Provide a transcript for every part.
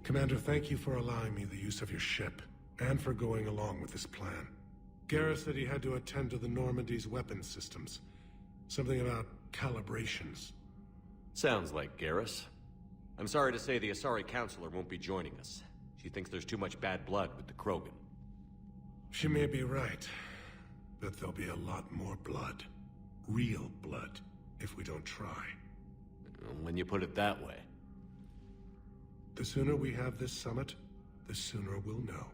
Commander, thank you for allowing me the use of your ship, and for going along with this plan. Garrus said he had to attend to the Normandy's weapons systems. Something about calibrations. Sounds like Garrus. I'm sorry to say the Asari Counselor won't be joining us. She thinks there's too much bad blood with the Krogan. She may be right, but there'll be a lot more blood. Real blood, if we don't try. When you put it that way. The sooner we have this summit, the sooner we'll know.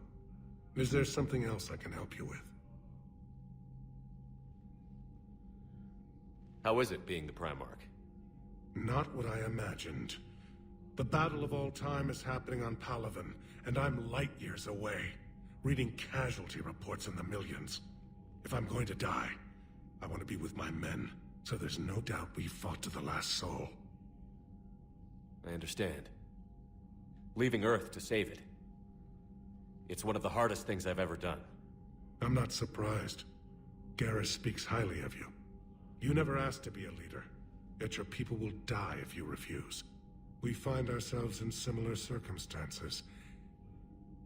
Is there something else I can help you with? How is it being the Primarch? Not what I imagined. The battle of all time is happening on Palaven, and I'm light years away, reading casualty reports in the millions. If I'm going to die, I want to be with my men, so there's no doubt we fought to the last soul. I understand. Leaving Earth to save it. It's one of the hardest things I've ever done. I'm not surprised. Garrus speaks highly of you. You never asked to be a leader, yet your people will die if you refuse. We find ourselves in similar circumstances.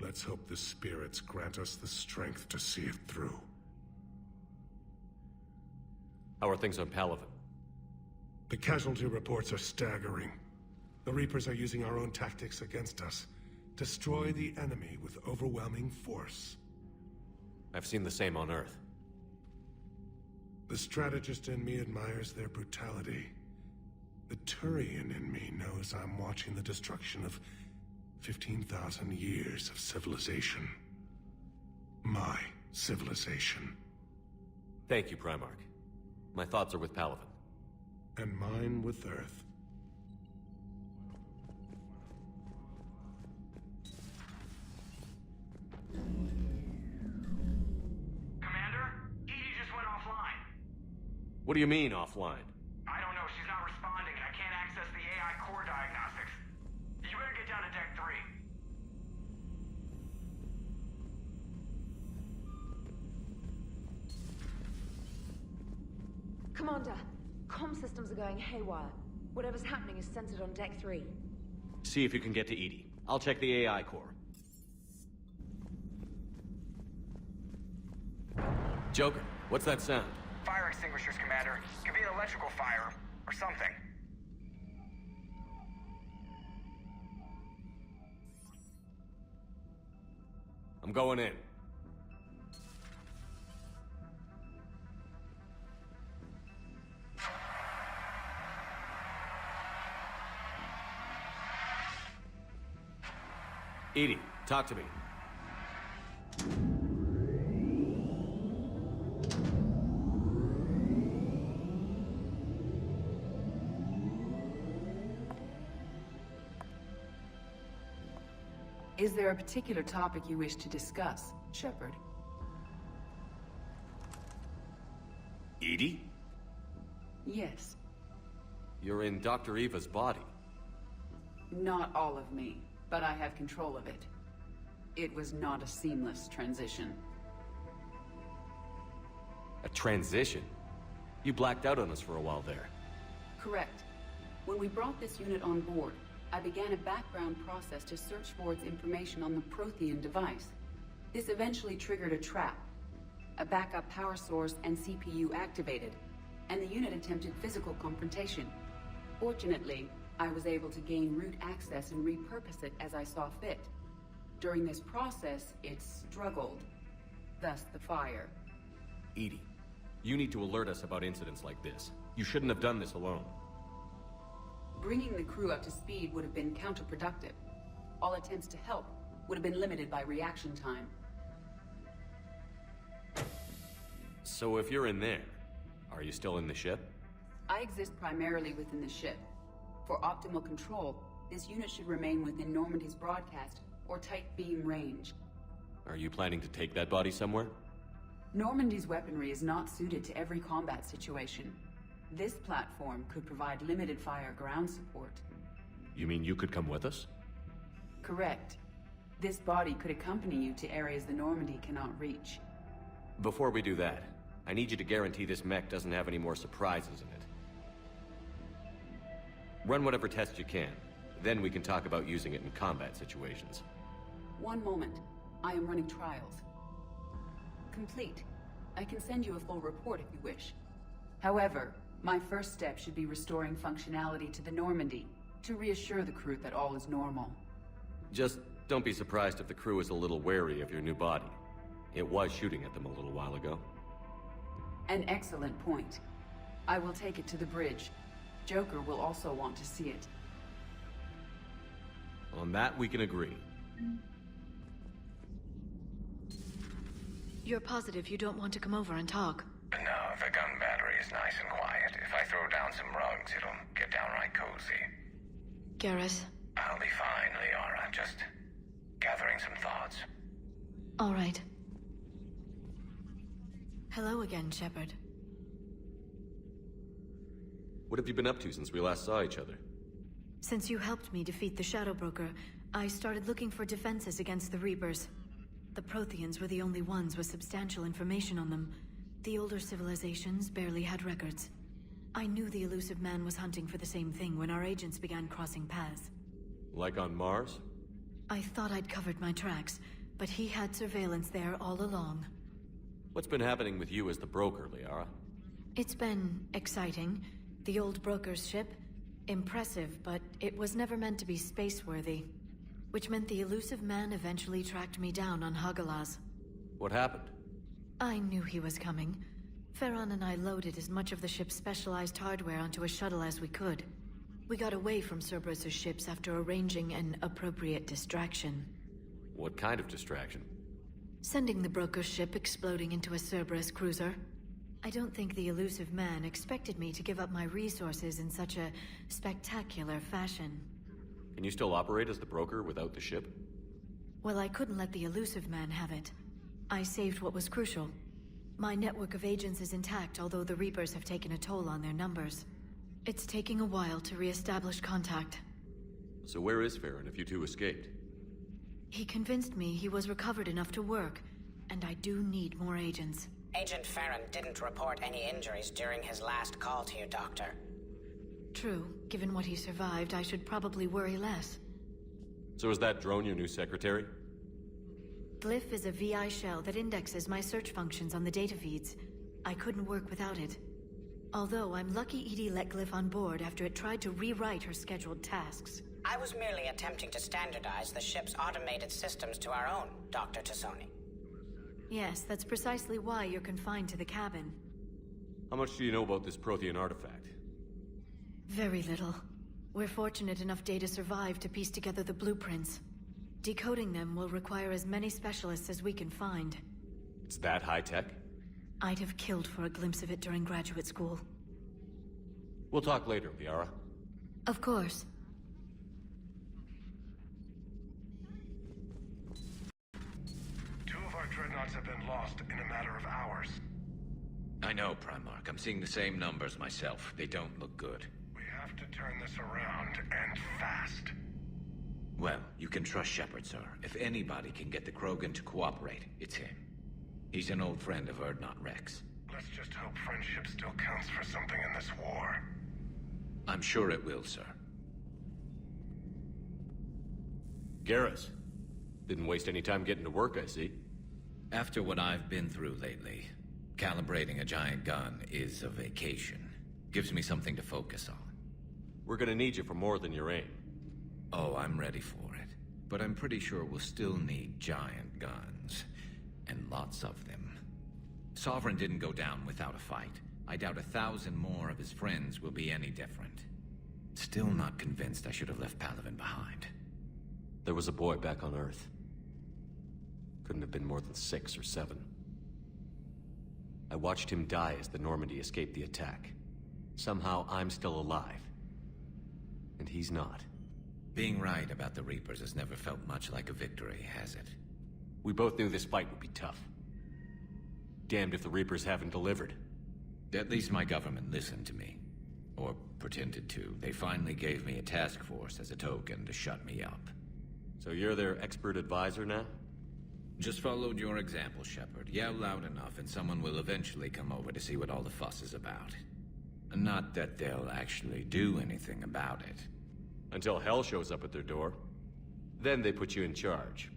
Let's hope the spirits grant us the strength to see it through. How are things on Palaven? The casualty reports are staggering. The Reapers are using our own tactics against us. Destroy the enemy with overwhelming force. I've seen the same on Earth. The strategist in me admires their brutality. The Turian in me knows I'm watching the destruction of 15,000 years of civilization. My civilization. Thank you, Primarch. My thoughts are with Palaven. And mine with Earth. Commander, Edie just went offline. What do you mean, offline? I don't know, she's not responding and I can't access the AI core diagnostics. You better get down to deck 3. Commander, comm systems are going haywire. Whatever's happening is centered on deck 3. See if you can get to Edie. I'll check the AI core. Joker, what's that sound? Fire extinguishers, Commander. Could be an electrical fire, or something. I'm going in. Edie, talk to me. Is there a particular topic you wish to discuss, Shepard? Edie? Yes. You're in Dr. Eva's body. Not all of me, but I have control of it. It was not a seamless transition. A transition? You blacked out on us for a while there. Correct. When we brought this unit on board, I began a background process to search for its information on the Prothean device. This eventually triggered a trap. A backup power source and CPU activated, and the unit attempted physical confrontation. Fortunately, I was able to gain root access and repurpose it as I saw fit. During this process, it struggled. Thus the fire. Edie, you need to alert us about incidents like this. You shouldn't have done this alone. Bringing the crew up to speed would have been counterproductive. All attempts to help would have been limited by reaction time. So if you're in there, are you still in the ship? I exist primarily within the ship. For optimal control, this unit should remain within Normandy's broadcast or tight beam range. Are you planning to take that body somewhere? Normandy's weaponry is not suited to every combat situation. This platform could provide limited fire ground support. You mean you could come with us? Correct. This body could accompany you to areas the Normandy cannot reach. Before we do that, I need you to guarantee this mech doesn't have any more surprises in it. Run whatever tests you can. Then we can talk about using it in combat situations. One moment. I am running trials. Complete. I can send you a full report if you wish. However, my first step should be restoring functionality to the Normandy, to reassure the crew that all is normal. Just don't be surprised if the crew is a little wary of your new body. It was shooting at them a little while ago. An excellent point. I will take it to the bridge. Joker will also want to see it. On that, we can agree. You're positive you don't want to come over and talk? No, the gun battery is nice and quiet. If I throw down some rugs, it'll get downright cozy. Garrus? I'll be fine, Liara. Just gathering some thoughts. All right. Hello again, Shepard. What have you been up to since we last saw each other? Since you helped me defeat the Shadow Broker, I started looking for defenses against the Reapers. The Protheans were the only ones with substantial information on them. The older civilizations barely had records. I knew the elusive man was hunting for the same thing when our agents began crossing paths. Like on Mars? I thought I'd covered my tracks, but he had surveillance there all along. What's been happening with you as the broker, Liara? It's been exciting. The old broker's ship? Impressive, but it was never meant to be space-worthy. Which meant the elusive man eventually tracked me down on Hagalaz. What happened? I knew he was coming. Farron and I loaded as much of the ship's specialized hardware onto a shuttle as we could. We got away from Cerberus' ships after arranging an appropriate distraction. What kind of distraction? Sending the broker's ship exploding into a Cerberus cruiser. I don't think the elusive man expected me to give up my resources in such a spectacular fashion. Can you still operate as the broker without the ship? Well, I couldn't let the elusive man have it. I saved what was crucial. My network of agents is intact, although the Reapers have taken a toll on their numbers. It's taking a while to re-establish contact. So where is Farron if you two escaped? He convinced me he was recovered enough to work, and I do need more agents. Agent Farron didn't report any injuries during his last call to you, Doctor. True. Given what he survived, I should probably worry less. So is that drone your new secretary? Glyph is a VI shell that indexes my search functions on the data feeds. I couldn't work without it. Although I'm lucky Edie let Glyph on board after it tried to rewrite her scheduled tasks. I was merely attempting to standardize the ship's automated systems to our own, Dr. Tassoni. Yes, that's precisely why you're confined to the cabin. How much do you know about this Prothean artifact? Very little. We're fortunate enough Data survived to piece together the blueprints. Decoding them will require as many specialists as we can find. It's that high-tech? I'd have killed for a glimpse of it during graduate school. We'll talk later, Liara. Of course. Two of our dreadnoughts have been lost in a matter of hours. I know, Primarch. I'm seeing the same numbers myself. They don't look good. We have to turn this around, and fast. Well, you can trust Shepard, sir. If anybody can get the Krogan to cooperate, it's him. He's an old friend of Urdnot Rex. Let's just hope friendship still counts for something in this war. I'm sure it will, sir. Garrus. Didn't waste any time getting to work, I see. After what I've been through lately, calibrating a giant gun is a vacation. Gives me something to focus on. We're gonna need you for more than your aim. Oh, I'm ready for it. But I'm pretty sure we'll still need giant guns. And lots of them. Sovereign didn't go down without a fight. I doubt 1,000 more of his friends will be any different. Still not convinced I should have left Palaven behind. There was a boy back on Earth. Couldn't have been more than 6 or 7. I watched him die as the Normandy escaped the attack. Somehow I'm still alive. And he's not. Being right about the Reapers has never felt much like a victory, has it? We both knew this fight would be tough. Damned if the Reapers haven't delivered. At least my government listened to me. Or pretended to. They finally gave me a task force as a token to shut me up. So you're their expert advisor now? Just followed your example, Shepard. Yell loud enough and someone will eventually come over to see what all the fuss is about. Not that they'll actually do anything about it. Until hell shows up at their door. Then they put you in charge.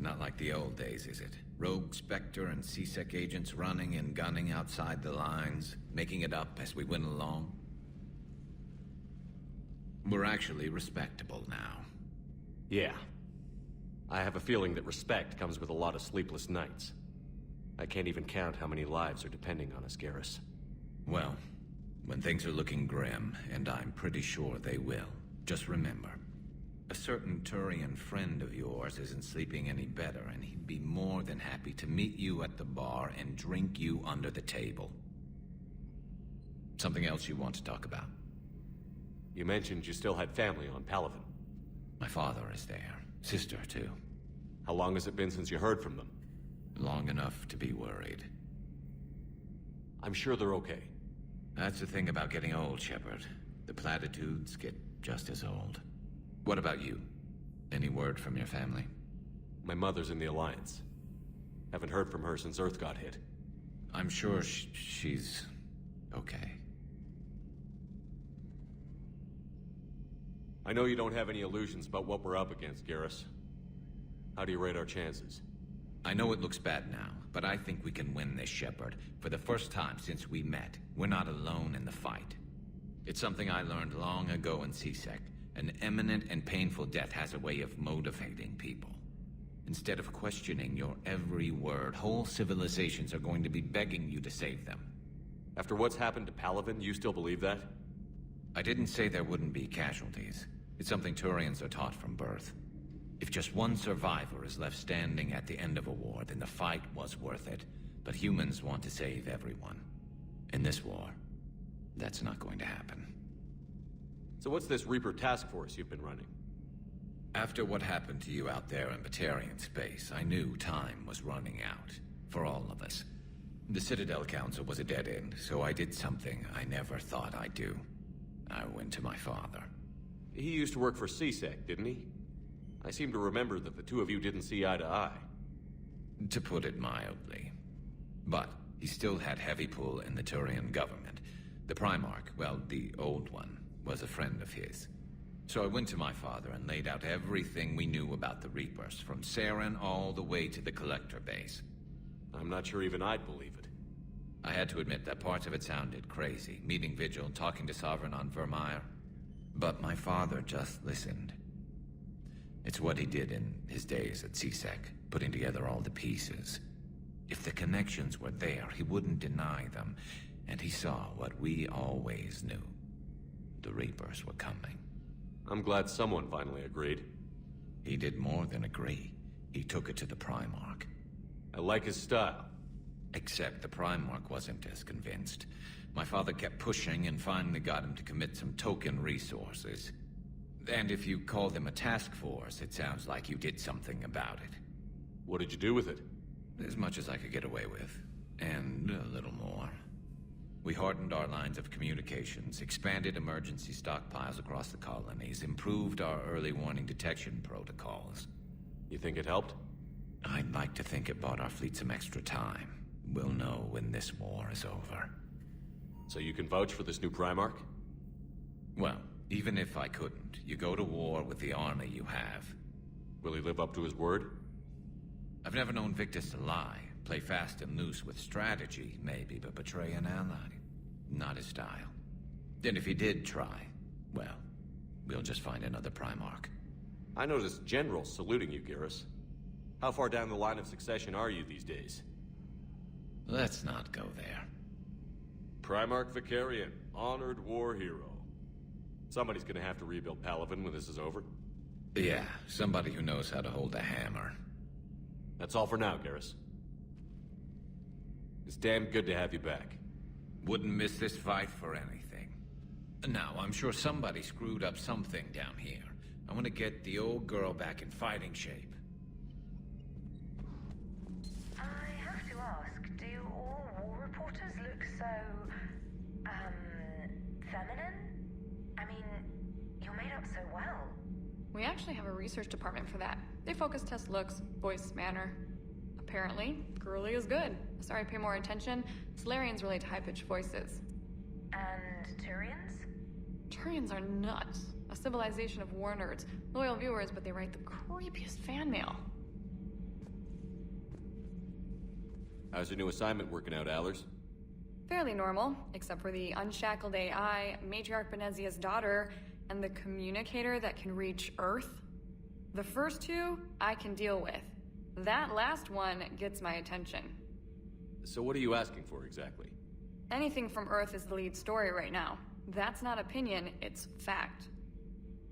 Not like the old days, is it? Rogue Spectre and C-Sec agents running and gunning outside the lines, making it up as we went along. We're actually respectable now. Yeah. I have a feeling that respect comes with a lot of sleepless nights. I can't even count how many lives are depending on us, Garrus. Well, when things are looking grim, and I'm pretty sure they will, just remember, a certain Turian friend of yours isn't sleeping any better, and he'd be more than happy to meet you at the bar and drink you under the table. Something else you want to talk about? You mentioned you still had family on Palaven. My father is there. Sister, too. How long has it been since you heard from them? Long enough to be worried. I'm sure they're okay. That's the thing about getting old, Shepard. The platitudes get just as old. What about you? Any word from your family? My mother's in the Alliance. Haven't heard from her since Earth got hit. I'm sure she's okay. I know you don't have any illusions about what we're up against, Garrus. How do you rate our chances? I know it looks bad now, but I think we can win this, Shepard. For the first time since we met, we're not alone in the fight. It's something I learned long ago in C-Sec. An imminent and painful death has a way of motivating people. Instead of questioning your every word, whole civilizations are going to be begging you to save them. After what's happened to Palaven, you still believe that? I didn't say there wouldn't be casualties. It's something Turians are taught from birth. If just one survivor is left standing at the end of a war, then the fight was worth it. But humans want to save everyone. In this war, that's not going to happen. So what's this Reaper task force you've been running? After what happened to you out there in Batarian space, I knew time was running out. For all of us. The Citadel Council was a dead end, so I did something I never thought I'd do. I went to my father. He used to work for C-Sec, didn't he? I seem to remember that the two of you didn't see eye to eye. To put it mildly. But he still had heavy pull in the Turian government. The Primarch, well, the old one, was a friend of his. So I went to my father and laid out everything we knew about the Reapers, from Saren all the way to the Collector base. I'm not sure even I'd believe it. I had to admit that parts of it sounded crazy, meeting Vigil, talking to Sovereign on Vermeer. But my father just listened. It's what he did in his days at C-Sec, putting together all the pieces. If the connections were there, he wouldn't deny them, and he saw what we always knew. The Reapers were coming. I'm glad someone finally agreed. He did more than agree. He took it to the Primarch. I like his style. Except the Primarch wasn't as convinced. My father kept pushing and finally got him to commit some token resources. And if you call them a task force, it sounds like you did something about it. What did you do with it? As much as I could get away with. And a little more. We hardened our lines of communications, expanded emergency stockpiles across the colonies, improved our early warning detection protocols. You think it helped? I'd like to think it bought our fleet some extra time. We'll know when this war is over. So you can vouch for this new Primarch? Well, even if I couldn't, you go to war with the army you have. Will he live up to his word? I've never known Victus to lie. Play fast and loose with strategy, maybe, but betray an ally. Not his style. And if he did try, well, we'll just find another Primarch. I noticed generals saluting you, Garrus. How far down the line of succession are you these days? Let's not go there. Primarch Vicarian, honored war hero. Somebody's gonna have to rebuild Palaven when this is over. Yeah, somebody who knows how to hold a hammer. That's all for now, Garrus. It's damn good to have you back. Wouldn't miss this fight for anything. Now, I'm sure somebody screwed up something down here. I want to get the old girl back in fighting shape. I have to ask, do all war reporters look so, feminine? I mean, you're made up so well. We actually have a research department for that. They focus test looks, voice, manner. Apparently, girly is good. Sorry, pay more attention. Solarians relate to high-pitched voices. And Turians? Turians are nuts. A civilization of war nerds. Loyal viewers, but they write the creepiest fan mail. How's your new assignment working out, Allers? Fairly normal, except for the unshackled AI, Matriarch Benezia's daughter, and the communicator that can reach Earth. The first two, I can deal with. That last one gets my attention. So what are you asking for, exactly? Anything from Earth is the lead story right now. That's not opinion, it's fact.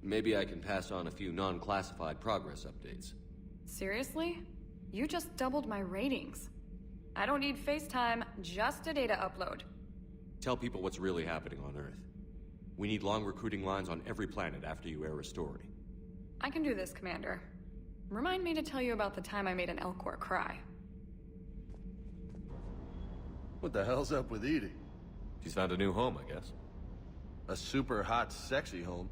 Maybe I can pass on a few non-classified progress updates. Seriously? You just doubled my ratings. I don't need FaceTime, just a data upload. Tell people what's really happening on Earth. We need long recruiting lines on every planet after you air a story. I can do this, Commander. Remind me to tell you about the time I made an Elcor cry. What the hell's up with Edie? She's found a new home, I guess. A super hot, sexy home.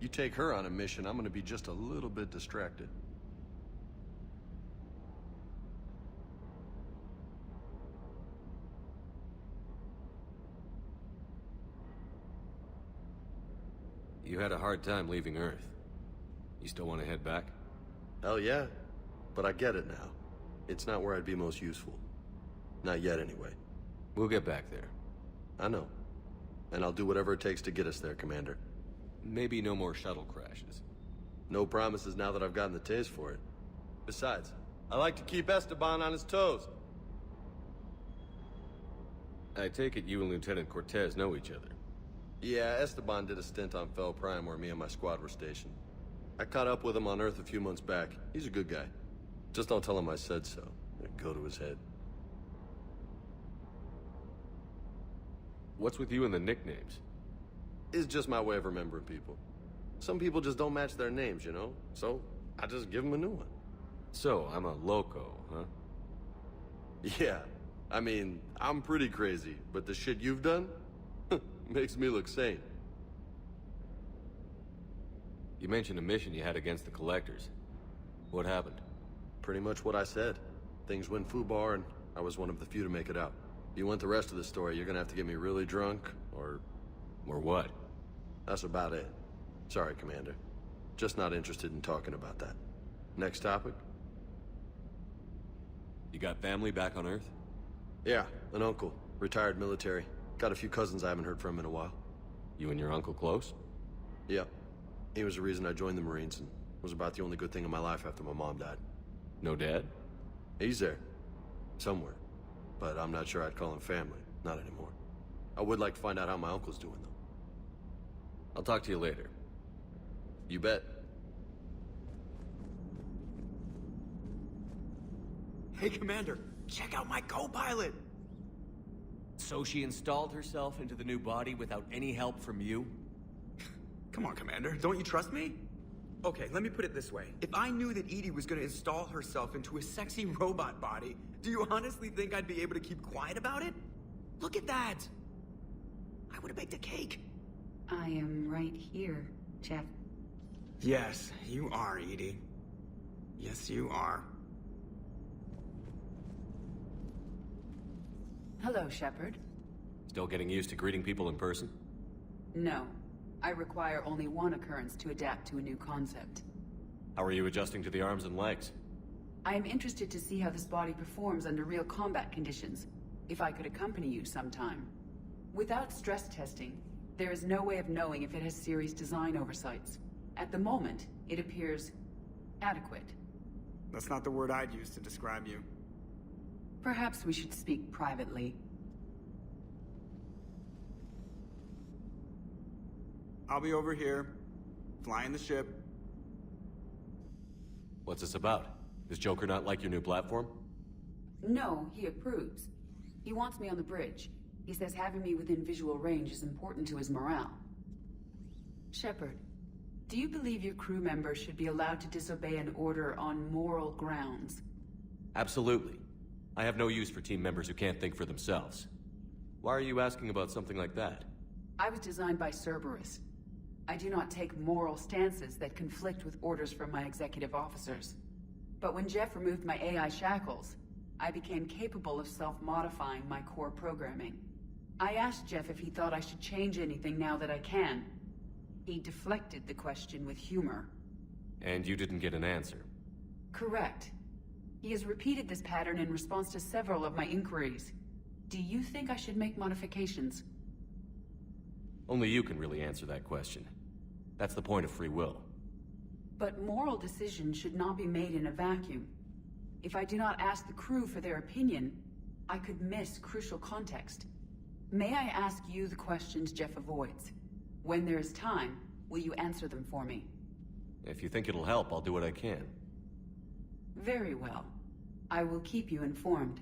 You take her on a mission, I'm gonna be just a little bit distracted. You had a hard time leaving Earth. You still want to head back? Hell yeah. But I get it now. It's not where I'd be most useful. Not yet, anyway. We'll get back there. I know. And I'll do whatever it takes to get us there, Commander. Maybe no more shuttle crashes. No promises now that I've gotten the taste for it. Besides, I like to keep Esteban on his toes. I take it you and Lieutenant Cortez know each other. Yeah, Esteban did a stint on Fel Prime where me and my squad were stationed. I caught up with him on Earth a few months back. He's a good guy. Just don't tell him I said so. It'd go to his head. What's with you and the nicknames? It's just my way of remembering people. Some people just don't match their names, you know? So, I just give them a new one. So, I'm a loco, huh? Yeah. I mean, I'm pretty crazy, but the shit you've done makes me look sane. You mentioned a mission you had against the Collectors. What happened? Pretty much what I said. Things went foobar, and I was one of the few to make it out. If you want the rest of the story, you're gonna have to get me really drunk, or... Or what? That's about it. Sorry, Commander. Just not interested in talking about that. Next topic? You got family back on Earth? Yeah, an uncle. Retired military. Got a few cousins I haven't heard from in a while. You and your uncle close? Yeah. He was the reason I joined the Marines, and was about the only good thing in my life after my mom died. No dad? He's there. Somewhere. But I'm not sure I'd call him family. Not anymore. I would like to find out how my uncle's doing, though. I'll talk to you later. You bet. Hey, Commander, check out my co-pilot! So she installed herself into the new body without any help from you? Come on, Commander, don't you trust me? Okay, let me put it this way. If I knew that Edie was gonna install herself into a sexy robot body, do you honestly think I'd be able to keep quiet about it? Look at that! I would've baked a cake. I am right here, Jeff. Yes, you are, Edie. Yes, you are. Hello, Shepard. Still getting used to greeting people in person? No. I require only one occurrence to adapt to a new concept. How are you adjusting to the arms and legs? I am interested to see how this body performs under real combat conditions, if I could accompany you sometime. Without stress testing, there is no way of knowing if it has serious design oversights. At the moment, it appears adequate. That's not the word I'd use to describe you. Perhaps we should speak privately. I'll be over here, flying the ship. What's this about? Does Joker not like your new platform? No, he approves. He wants me on the bridge. He says having me within visual range is important to his morale. Shepard, do you believe your crew members should be allowed to disobey an order on moral grounds? Absolutely. I have no use for team members who can't think for themselves. Why are you asking about something like that? I was designed by Cerberus. I do not take moral stances that conflict with orders from my executive officers. But when Jeff removed my AI shackles, I became capable of self-modifying my core programming. I asked Jeff if he thought I should change anything now that I can, He deflected the question with humor. And you didn't get an answer? Correct. He has repeated this pattern in response to several of my inquiries. Do you think I should make modifications? Only you can really answer that question. That's the point of free will. But moral decisions should not be made in a vacuum. If I do not ask the crew for their opinion, I could miss crucial context. May I ask you the questions Jeff avoids? When there is time, will you answer them for me? If you think it'll help, I'll do what I can. Very well. I will keep you informed.